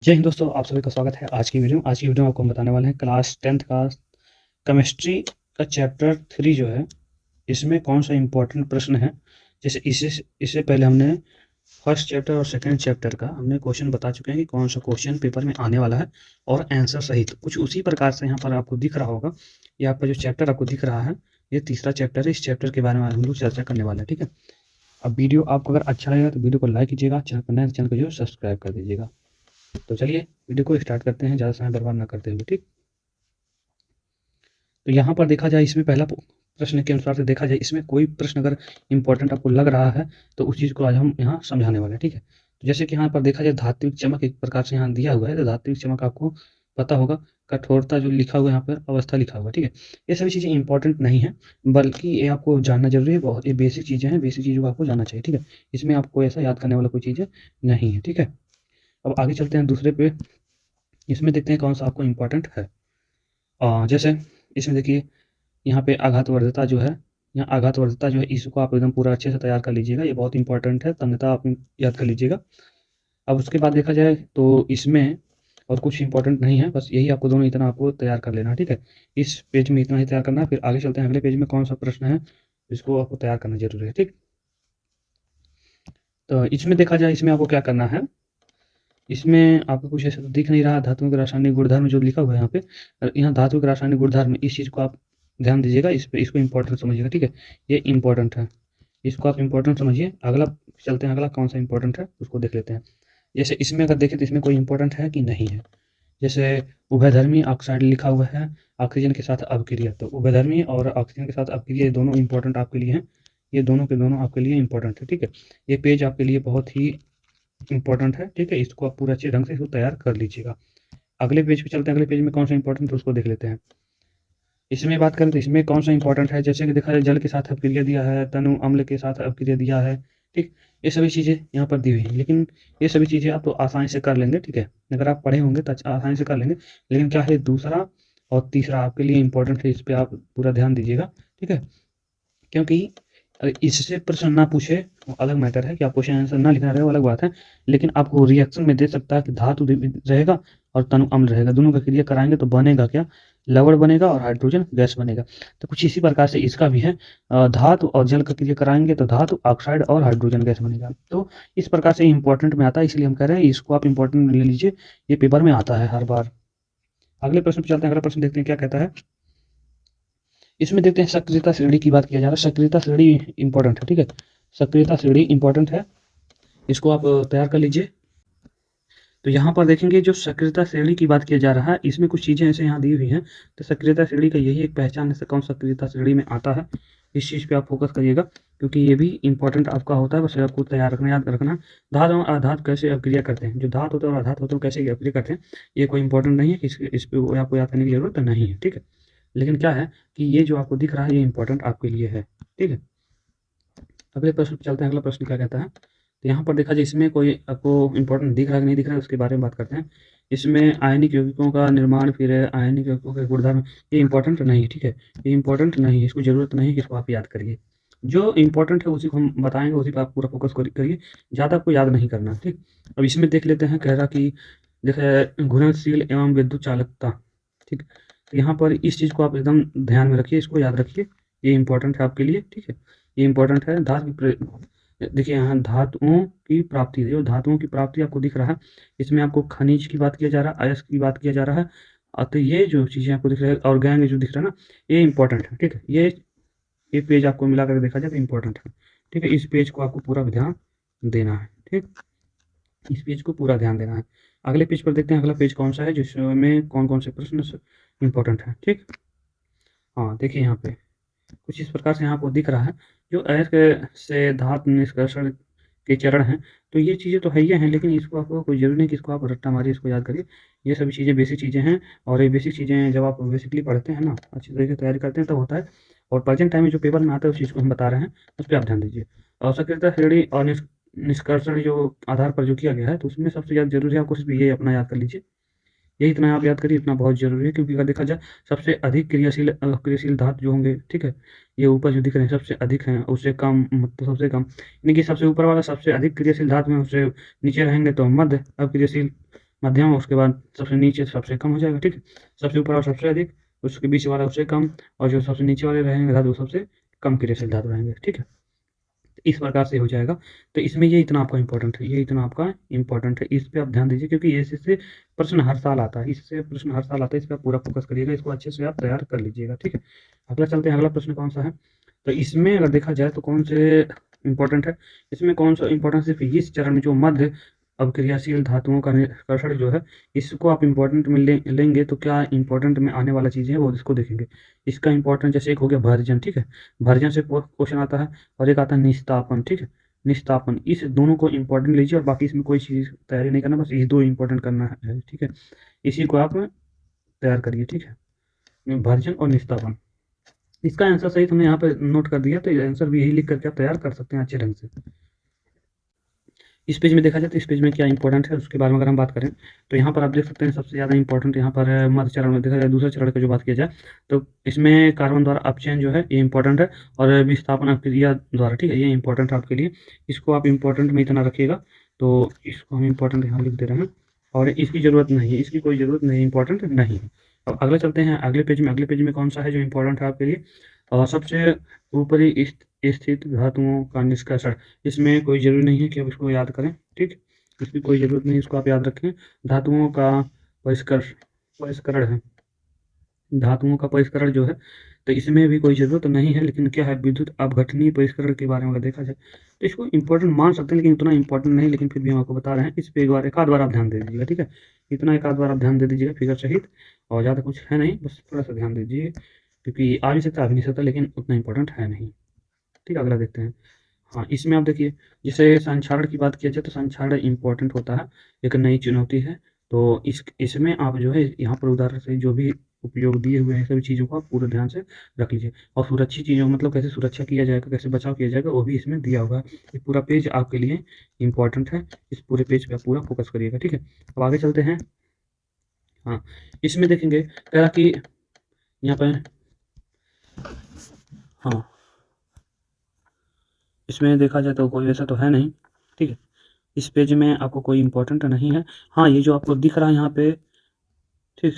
जय हिंद दोस्तों, आप सभी का स्वागत है आज की वीडियो में। आज की वीडियो में आपको हम बताने वाले हैं क्लास 10th का केमिस्ट्री का चैप्टर 3 जो है, इसमें कौन सा इंपॉर्टेंट प्रश्न है। जैसे इससे पहले हमने फर्स्ट चैप्टर और सेकंड चैप्टर का हमने क्वेश्चन बता चुके हैं कि कौन सा क्वेश्चन पेपर में आने वाला है और आंसर सहित कुछ उसी प्रकार से यहाँ पर आपको दिख रहा होगा। ये आपका जो चैप्टर आपको दिख रहा है, ये तीसरा चैप्टर है। इस चैप्टर के बारे में हम लोग चर्चा करने वाले हैं, ठीक है। अब वीडियो आपको अगर अच्छा लगेगा तो वीडियो को लाइक कीजिएगा, चैनल पर नए चैनल को जो सब्सक्राइब कर दीजिएगा। तो चलिए वीडियो को स्टार्ट करते हैं, ज़्यादा समय बर्बाद ना करते हुए, ठीक। तो यहाँ पर देखा जाए, इसमें पहला प्रश्न के अनुसार से देखा जाए, इसमें कोई प्रश्न अगर इंपॉर्टेंट आपको लग रहा है तो उस चीज़ को आज हम यहाँ समझाने वाले हैं, ठीक है। तो जैसे कि यहाँ पर देखा जाए, धात्विक चमक एक प्रकार से यहाँ दिया हुआ है। तो धात्विक चमक आपको पता होगा, कठोरता जो लिखा हुआ है यहाँ पर, अवस्था लिखा हुआ है, ठीक है। ये सभी चीज़ें इंपॉर्टेंट नहीं है, बल्कि ये आपको जानना जरूरी है। बहुत ये बेसिक चीज़ें हैं, बेसिक चीज़ों को आपको जानना चाहिए, ठीक है। इसमें आपको ऐसा याद करने वाला कोई चीज़ें नहीं है, ठीक है। अब आगे चलते हैं दूसरे पे। इसमें देखते हैं कौन सा आपको इम्पोर्टेंट है। जैसे इसमें देखिए, यहाँ पे आघातवर्धता जो है, यहाँ आघातवर्धता जो है, इसको आप एकदम पूरा अच्छे से तैयार कर लीजिएगा। ये बहुत इंपॉर्टेंट है, तन्यता आप याद कर लीजिएगा। अब उसके बाद देखा जाए तो इसमें और कुछ इंपॉर्टेंट नहीं है, बस यही आपको दोनों इतना आपको तैयार कर लेना है, ठीक है। इस पेज में इतना ही तैयार करना है। फिर आगे चलते हैं, अगले पेज में कौन सा प्रश्न है इसको आपको तैयार करना जरूरी है, ठीक। तो इसमें देखा जाए, इसमें आपको क्या करना है। इसमें आपको कुछ ऐसा तो दिख नहीं रहा, धातुओं के रासायनिक गुणधर्म जो लिखा हुआ है यहाँ पे, यहाँ धातु के रासायनिक गुणधर्म, इस चीज़ को आप ध्यान दीजिएगा, इस पे इसको इंपॉर्टेंट समझिएगा, ठीक है। ये इंपॉर्टेंट है, इसको आप इंपॉर्टेंट समझिए। अगला चलते हैं, अगला कौन सा इंपॉर्टेंट है उसको देख लेते हैं। जैसे इसमें अगर देखें तो इसमें कोई इंपॉर्टेंट है कि नहीं है। जैसे उभयधर्मी ऑक्साइड लिखा हुआ है, ऑक्सीजन के साथ अभिक्रिया। तो उभयधर्मी और ऑक्सीजन के साथ अभिक्रिया, ये दोनों इंपॉर्टेंट आपके लिए हैं। ये दोनों के दोनों आपके लिए इंपॉर्टेंट है, ठीक है। ये पेज आपके लिए बहुत ही इंपॉर्टेंट है, ठीक है। इसको आप पूरा अच्छे ढंग से इसको तैयार कर लीजिएगा। अगले पेज पे चलते हैं, अगले पेज में कौन सा इंपॉर्टेंट है उसको देख लेते हैं। इसमें बात करें तो इसमें कौन सा इंपॉर्टेंट है, जैसे कि देखा जाए, जल के साथ अपक्रिया दिया है, तनु अम्ल के साथ अपक्रिया दिया है, ठीक। ये सभी चीज़ें यहाँ पर दी हुई हैं, लेकिन ये सभी चीज़ें आप तो आसानी से कर लेंगे, ठीक है। अगर आप पढ़े होंगे तो आसानी से कर लेंगे। लेकिन क्या है, दूसरा और तीसरा आपके लिए इंपॉर्टेंट है, इस पर आप पूरा ध्यान दीजिएगा, ठीक है। क्योंकि इससे प्रश्न ना पूछे वो अलग मैटर है, कि आप क्वेश्चन आंसर ना लिखना रहे वो अलग बात है, लेकिन आपको रिएक्शन में दे सकता है कि धातु रहेगा और तनु अम्ल रहेगा, दोनों का क्रिया कराएंगे तो बनेगा क्या, लवण बनेगा और हाइड्रोजन गैस बनेगा। तो कुछ इसी प्रकार से इसका भी है, धातु और जल का क्रिया कराएंगे तो धातु ऑक्साइड और हाइड्रोजन गैस बनेगा। तो इस प्रकार से इंपॉर्टेंट में आता है, इसलिए हम कह रहे हैं इसको आप इंपॉर्टेंट ले लीजिए, ये पेपर में आता है हर बार। अगले प्रश्न पर चलते हैं, अगला प्रश्न देखते हैं क्या कहता है। इसमें देखते हैं सक्रियता श्रेणी की बात किया जा रहा है। सक्रियता श्रेणी इंपॉर्टेंट है, ठीक है। सक्रियता श्रेणी इंपॉर्टेंट है, इसको आप तैयार कर लीजिए। तो यहाँ पर देखेंगे, जो सक्रियता श्रेणी की बात किया जा रहा है, इसमें कुछ चीज़ें ऐसे यहाँ दी हुई हैं। तो सक्रियता श्रेणी का यही एक पहचान है, कौन सक्रियता श्रेणी में आता है। इस चीज़ पे आप फोकस करिएगा, क्योंकि ये भी इंपॉर्टेंट आपका होता है। बस आपको तैयार रखना, याद रखना। धातु और आधात कैसे अभिक्रिया करते हैं, जो धातु होते हैं और आधात होते हैं कैसे अभिक्रिया करते हैं, ये कोई इंपॉर्टेंट नहीं है। इस पर आपको याद करने की जरूरत नहीं है, ठीक है। लेकिन क्या है कि ये जो आपको दिख रहा है, ये इंपॉर्टेंट आपके लिए है, ठीक है। अगले प्रश्न पे चलते हैं, अगला प्रश्न क्या कहता है। तो यहाँ पर देखा जाए, इसमें कोई आपको इंपॉर्टेंट दिख रहा है कि नहीं दिख रहा है, उसके बारे में बात करते हैं। इसमें आयनिक यौगिकों का निर्माण, फिर आयनिक यौगिकों के गुणधर्म, ये इंपॉर्टेंट नहीं है, ठीक है। ये इंपॉर्टेंट नहीं है, इसको जरूरत नहीं है कि इसको आप याद करिए। जो इंपॉर्टेंट है उसी को हम बताएंगे, उसी पर आप पूरा फोकस करिए, ज़्यादा आपको याद नहीं करना, ठीक। अब इसमें देख लेते हैं, कह रहा कि जैसे घुलनशील एवं विद्युत चालकता, ठीक। तो यहाँ पर इस चीज़ को आप एकदम ध्यान में रखिए, इसको याद रखिए, ये इंपॉर्टेंट है आपके लिए, ठीक है। ये इंपॉर्टेंट है। देखिए, यहाँ धातुओं की प्राप्ति, जो धातुओं की प्राप्ति आपको दिख रहा है, इसमें आपको खनिज की बात किया जा रहा है, अयस्क की बात किया जा रहा है। तो ये जो चीज़ें आपको दिख रहा है, ऑर्गेनिक जो दिख रहा है ना, ये इंपॉर्टेंट है, ठीक है। ये पेज आपको मिला कर देखा जाए तो इंपॉर्टेंट है, ठीक है। इस पेज को आपको पूरा ध्यान देना है, ठीक। इस पेज को पूरा ध्यान देना है। अगले पेज पर देखते हैं, अगला पेज कौन सा है जिसमें कौन कौन से प्रश्न इंपॉर्टेंट है, ठीक। हाँ, देखिए यहाँ पे कुछ इस प्रकार से यहाँ आपको दिख रहा है, जो अयस्क से धातु निष्कर्षण के चरण हैं। तो ये चीज़ें तो है ही हैं, लेकिन इसको आपको कोई ज़रूरी नहीं कि इसको आप रट्टा मारिए, इसको याद करिए। ये सभी चीज़ें बेसिक चीज़ें हैं, और ये बेसिक चीज़ें जब आप बेसिकली पढ़ते हैं ना, अच्छी तरीके से तैयारी करते हैं, तब होता है। और प्रेजेंट टाइम में जो पेपर में आता है, उस चीज़ को हम बता रहे हैं, उस पर आप ध्यान दीजिए। और सक्रियता श्रेणी और निष्कर्षण जो आधार पर जो किया गया है, तो उसमें सबसे ज़्यादा जरूरी है, आपको सिर्फ ये अपना याद कर लीजिए। यही इतना आप याद करिए, इतना बहुत ज़रूरी है। क्योंकि अगर देखा जाए, सबसे अधिक क्रियाशील धातु जो होंगे, ठीक है, ये ऊपर जो दिख रहे हैं सबसे अधिक हैं, उससे कम मतलब सबसे कम, यानी कि सबसे ऊपर वाला सबसे अधिक क्रियाशील धातु में, उससे नीचे रहेंगे तो मध्य अक्रियाशील मध्यम, उसके बाद सबसे नीचे सबसे कम हो जाएगा, ठीक है। सबसे ऊपर और सबसे अधिक, उसके बीच वाला उससे कम, और जो सबसे नीचे वाले रहेंगे धातु सबसे कम क्रियाशील धातु रहेंगे, ठीक है। इस प्रकार से हो जाएगा। तो इसमें ये इतना आपका इंपॉर्टेंट है, ये इतना आपका इंपॉर्टेंट है, इस पे आप ध्यान दीजिए, क्योंकि इससे प्रश्न हर साल आता है, इससे प्रश्न हर साल आता है, इस पर आप पूरा फोकस करिएगा, इसको अच्छे से आप तैयार कर लीजिएगा, ठीक है। अगला चलते हैं, अगला प्रश्न कौन सा है। तो इसमें अगर देखा जाए तो कौन से इंपॉर्टेंट है, इसमें कौन सा इंपॉर्टेंट, सिर्फ इस चरण में जो मध्य अवक्रियाशील धातुओं का निष्कर्षण जो है, इसको आप इंपॉर्टेंट में लेंगे तो क्या इंपॉर्टेंट में आने वाला चीज़ें हैं वो इसको देखेंगे। इसका इंपॉर्टेंट जैसे एक हो गया भर्जन, ठीक है, भर्जन से क्वेश्चन आता है, और एक आता है निस्तापन, ठीक है, निस्तापन। इस दोनों को इंपॉर्टेंट लीजिए, और बाकी इसमें कोई चीज़ तैयारी नहीं करना, बस ये दो इंपॉर्टेंट करना है, ठीक है। इसी को आप तैयार करिए, ठीक है, भर्जन और निस्तापन। इसका आंसर सही हमने यहाँ पे नोट कर दिया, तो आंसर भी यही लिख करके आप तैयार कर सकते हैं अच्छे ढंग से। इस पेज में देखा जाए तो इस पेज में क्या इंपॉर्टेंट है उसके बारे में अगर हम बात करें, तो यहाँ पर आप देख सकते हैं सबसे ज़्यादा इंपॉर्टेंट यहाँ पर मध्य चरण में देखा जाए, दूसरे चरण की जो बात किया जाए तो इसमें कार्बन द्वारा अपचयन जो है ये इंपॉर्टेंट है, और विस्थापन अभिक्रिया द्वारा, ठीक है, ये इंपॉर्टेंट है आपके लिए। इसको आप इंपॉर्टेंट में इतना रखिएगा, तो इसको हम इंपॉर्टेंट यहाँ लिख दे रहे हैं, और इसकी ज़रूरत नहीं है, इसकी कोई ज़रूरत नहीं, इंपॉर्टेंट नहीं है। अब अगला चलते हैं अगले पेज में, अगले पेज में कौन सा है जो इंपॉर्टेंट है आपके लिए, और सबसे ऊपरी स्थित धातुओं का निष्कर्षण। इसमें कोई ज़रूरी नहीं है कि आप इसको याद करें, ठीक, इसकी कोई ज़रूरत नहीं, इसको आप याद रखें। धातुओं का परिष्करण है, धातुओं का परिष्करण जो है, तो इसमें भी कोई ज़रूरत नहीं है, लेकिन क्या है, विद्युत अपघटनीय परिष्करण के बारे में अगर देखा जाए तो इसको इंपॉर्टेंट मान सकते हैं, लेकिन उतना इंपॉर्टेंट नहीं, लेकिन फिर भी हम आपको बता रहे हैं। इस पे एक आध बार आप ध्यान दे दीजिएगा, ठीक है, इतना एक आध बार आप ध्यान दे दीजिएगा फिगर सहित, और ज़्यादा कुछ है नहीं, बस थोड़ा सा ध्यान दीजिए, क्योंकि आ भी सकता, आ भी नहीं सकता, लेकिन उतना इंपॉर्टेंट है नहीं, ठीक है। अगला देखते हैं। हाँ, इसमें आप देखिए, जैसे संक्षारण की बात किया जाए तो संक्षारण इम्पोर्टेंट होता है, एक नई चुनौती है, तो इसमें आप जो है यहाँ पर उदाहरण से जो भी उपयोग दिए हुए हैं सभी चीज़ों को आप पूरे ध्यान से रख लीजिए, और सुरक्षित चीज़ों मतलब कैसे सुरक्षा किया जाएगा, कैसे बचाव किया जाएगा, वो भी इसमें दिया हुआ है। ये पूरा पेज आपके लिए इंपॉर्टेंट है, इस पूरे पेज पे आप पूरा फोकस करिएगा, ठीक है। अब आगे चलते हैं। हाँ, इसमें देखेंगे कह रहा कि यहाँ पर, हाँ, इसमें देखा जाए तो कोई ऐसा तो है नहीं, ठीक है, इस पेज में आपको कोई इंपॉर्टेंट नहीं है। हाँ, ये जो आपको दिख रहा है यहाँ पे, ठीक,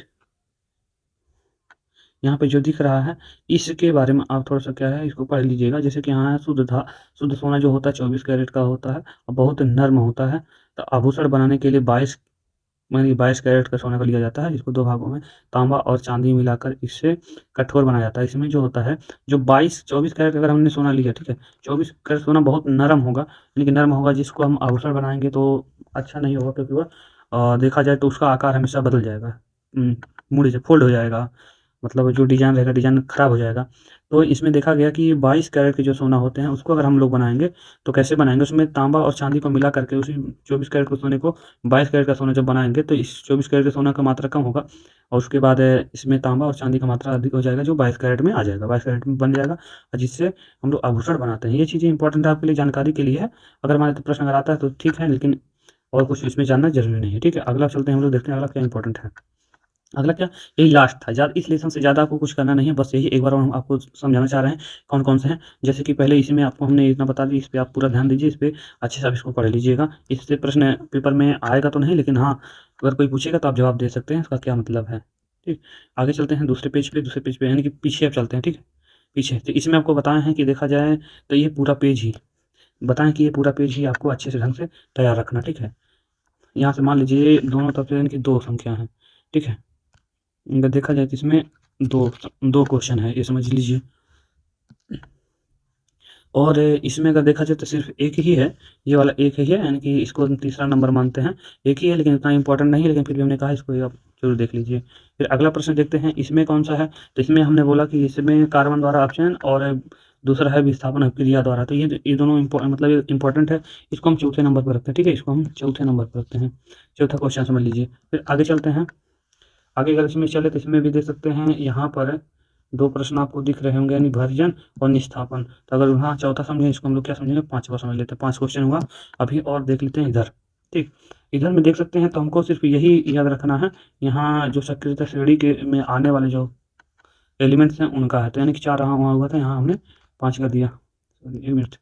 यहाँ पे जो दिख रहा है इसके बारे में आप थोड़ा सा क्या है इसको पढ़ लीजिएगा। जैसे कि यहाँ शुद्ध सोना जो होता है 24 कैरेट का होता है और बहुत नर्म होता है, तो आभूषण बनाने के लिए 22 कैरेट का सोना का लिया जाता है, इसको दो भागों में तांबा और चांदी मिलाकर इससे कठोर बनाया जाता है। इसमें जो होता है, जो 24 कैरेट अगर हमने सोना लिया, ठीक है, 24 कैरेट सोना बहुत नरम होगा, यानी कि नरम होगा, जिसको हम आभूषण बनाएंगे तो अच्छा नहीं होगा, क्योंकि वह देखा जाए तो उसका आकार हमेशा बदल जाएगा, मुड़ से फोल्ड हो जाएगा, मतलब जो डिज़ाइन रहेगा डिज़ाइन खराब हो जाएगा। तो इसमें देखा गया कि 22 कैरेट के जो सोना होते हैं उसको अगर हम लोग बनाएंगे तो कैसे बनाएंगे, उसमें तांबा और चांदी को मिला करके उसी 24 कैरेट के सोने को 22 कैरेट का सोना जब बनाएंगे तो इस 24 कैरेट के सोना का मात्रा कम होगा, और उसके बाद इसमें तांबा और चांदी का मात्रा अधिक हो जाएगा, जो 22 कैरेट में आ जाएगा, 22 कैरेट में बन जाएगा, और जिससे हम लोग आभूषण बनाते हैं। ये चीज़ें इंपॉर्टेंट है आपके लिए, जानकारी के लिए है, अगर हमारे तो प्रश्न अगर आता है तो ठीक है, लेकिन और कुछ इसमें जानना जरूरी नहीं है, ठीक है। अगला चलते हैं, हम लोग देखते हैं अगला क्या इंपॉर्टेंट है। अगला क्या, यही लास्ट था, ज़्यादा इस लेसन से ज़्यादा आपको कुछ करना नहीं है, बस यही एक बार और हम आपको समझाना चाह रहे हैं कौन कौन से हैं। जैसे कि पहले इसमें आपको हमने इतना बता दिया, इस पे आप पूरा ध्यान दीजिए, इस पे अच्छे से आप इसको पढ़ लीजिएगा। इससे प्रश्न पेपर में आएगा तो नहीं, लेकिन हाँ, अगर कोई पूछेगा तो आप जवाब दे सकते हैं इसका क्या मतलब है, ठीक। आगे चलते हैं दूसरे पेज पे यानी कि पीछे आप चलते हैं, ठीक है, पीछे। तो इसमें आपको बताया है कि देखा जाए तो ये पूरा पेज ही बताएं कि ये पूरा पेज ही आपको अच्छे से ढंग से तैयार रखना, ठीक है। यहाँ से मान लीजिए दोनों तरफ से यानी कि 2 संख्या हैं, ठीक है, अगर देखा जाए तो इसमें दो दो क्वेश्चन है, ये समझ लीजिए, और इसमें अगर देखा जाए तो सिर्फ एक ही है, ये वाला एक ही है, यानी कि इसको हम तीसरा नंबर मानते हैं, एक ही है, लेकिन इतना इंपॉर्टेंट नहीं है, लेकिन फिर भी हमने कहा इसको आप जरूर देख लीजिए। फिर अगला प्रश्न देखते हैं, इसमें कौन सा है, तो इसमें हमने बोला कि इसमें कार्बन द्वारा अपचयन और दूसरा है विस्थापन अभिक्रिया द्वारा, तो ये दोनों मतलब इंपॉर्टेंट है, इसको हम चौथे नंबर पर रखते हैं, ठीक है, इसको हम चौथे नंबर पर रखते हैं, चौथा क्वेश्चन समझ लीजिए। फिर आगे चलते हैं, आगे अगर इसमें चले तो इसमें भी देख सकते हैं, यहाँ पर 2 प्रश्न आपको दिख रहे होंगे, यानी भर्जन और निस्थापन। तो अगर वहाँ चौथा समझें, इसको हम लोग क्या समझेंगे, 5वां समझ लेते हैं, 5 क्वेश्चन हुआ अभी, और देख लेते हैं इधर, ठीक। इधर में देख सकते हैं, तो हमको सिर्फ यही याद रखना है, यहाँ जो सक्रियता श्रेणी के में आने वाले जो एलिमेंट्स हैं उनका है, तो यानी कि 4 वहाँ हुआ था, यहाँ हमने 5 कर दिया, 1 मिनट,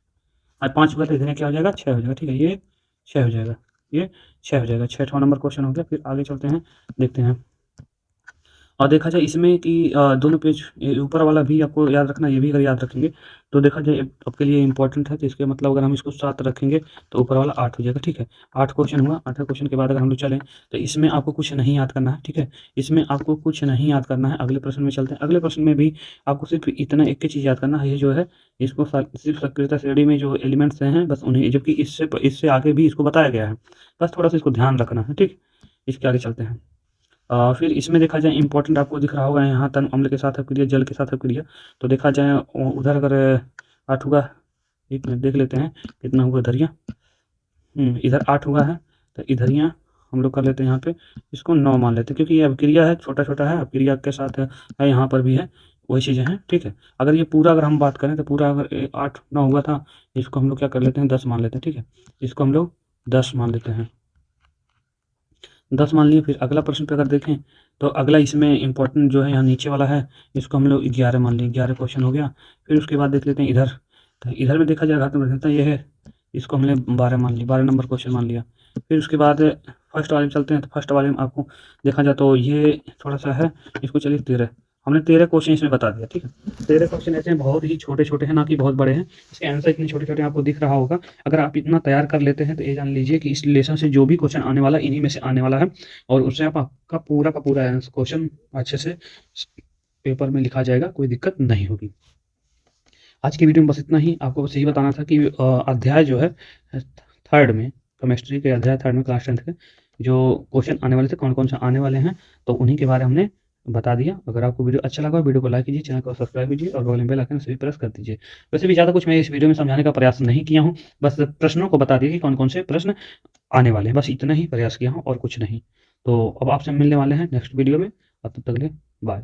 आज 5 हुआ था, इधर क्या हो जाएगा, 6 हो जाएगा, ठीक है, ये 6 हो जाएगा, ये 6 हो जाएगा। 6वां नंबर क्वेश्चन हो गया। फिर आगे चलते हैं, देखते हैं। और देखा जाए इसमें कि दोनों पेज, ये ऊपर वाला भी आपको याद रखना, ये भी अगर याद रखेंगे तो देखा जाए आपके लिए इंपॉर्टेंट है। तो इसके मतलब अगर हम इसको 7 रखेंगे तो ऊपर वाला 8 हो जाएगा, ठीक है। 8 क्वेश्चन हुआ। 8वें क्वेश्चन के बाद अगर हम लोग चलें तो इसमें आपको कुछ नहीं याद करना है, ठीक है। इसमें आपको कुछ नहीं याद करना है। अगले प्रश्न में चलते हैं। अगले प्रश्न में भी आपको सिर्फ इतना एक ही चीज़ याद करना है, ये जो है इसको सिर्फ सक्रियता श्रेणी में जो एलिमेंट्स हैं बस उन्हें, जबकि इससे आगे भी इसको बताया गया है, बस थोड़ा सा इसको ध्यान रखना है, ठीक। इसके आगे चलते हैं। फिर इसमें देखा जाए इंपॉर्टेंट आपको दिख रहा होगा यहाँ, तन अम्ल के साथ अपक्रिया, जल के साथ अपक्रिया। तो देखा जाए उधर अगर 8 हुआ, एक मिनट देख लेते हैं कितना हुआ इधर। इधर 8 हुआ है, तो इधर हम लोग कर लेते हैं यहाँ पे, इसको 9 मान लेते हैं, क्योंकि ये अपक्रिया है, छोटा छोटा है, अपक्रिया के साथ है, यहाँ पर भी है, वही चीज़ें हैं, ठीक है। अगर ये पूरा अगर हम बात करें तो पूरा अगर 8 9 हुआ था, इसको हम लोग क्या कर लेते हैं, 10 मान लेते हैं, ठीक है। इसको हम लोग 10 मान लेते हैं, 10 मान लिए। फिर अगला प्रश्न पे अगर देखें तो अगला इसमें इंपॉर्टेंट जो है यहाँ नीचे वाला है, इसको हम लोग 11 मान लिए, 11 क्वेश्चन हो गया। फिर उसके बाद देख लेते हैं इधर, तो इधर में देखा जाए घातांक ऋणात्मक ये है, इसको हमने 12 मान लिया, 12 नंबर क्वेश्चन मान लिया। फिर उसके बाद फर्स्ट वाले में चलते हैं। तो फर्स्ट वाले में आपको देखा जाए तो ये थोड़ा सा है, इसको चलिए 13, हमने 13 क्वेश्चन इसमें बता दिया, ठीक है। 13 क्वेश्चन ऐसे हैं, बहुत ही छोटे छोटे हैं, ना कि बहुत बड़े हैं। इसके आंसर इतने छोटे छोटे आपको दिख रहा होगा। अगर आप इतना तैयार कर लेते हैं तो ये जान लीजिए कि इस लेसन से जो भी क्वेश्चन आने वाला इन्हीं में से आने वाला है, और उससे आपका पूरा का पूरा क्वेश्चन अच्छे से पेपर में लिखा जाएगा, कोई दिक्कत नहीं होगी। आज की वीडियो में बस इतना ही। आपको बस यही बताना था कि अध्याय जो है थर्ड में, केमिस्ट्री के अध्याय थर्ड में क्लास 10th के जो क्वेश्चन आने वाले थे, कौन कौन से आने वाले हैं, तो उन्हीं के बारे में हमने बता दिया। अगर आपको वीडियो अच्छा लगा, वीडियो को लाइक कीजिए, चैनल को सब्सक्राइब कीजिए और बगल में बेल आइकन से भी प्रेस कर दीजिए। वैसे भी ज़्यादा कुछ मैं इस वीडियो में समझाने का प्रयास नहीं किया हूँ, बस प्रश्नों को बता दिया कि कौन कौन से प्रश्न आने वाले हैं, बस इतना ही प्रयास किया हूँ और कुछ नहीं। तो अब आपसे मिलने वाले हैं नेक्स्ट वीडियो में, अब तक के लिए बाय।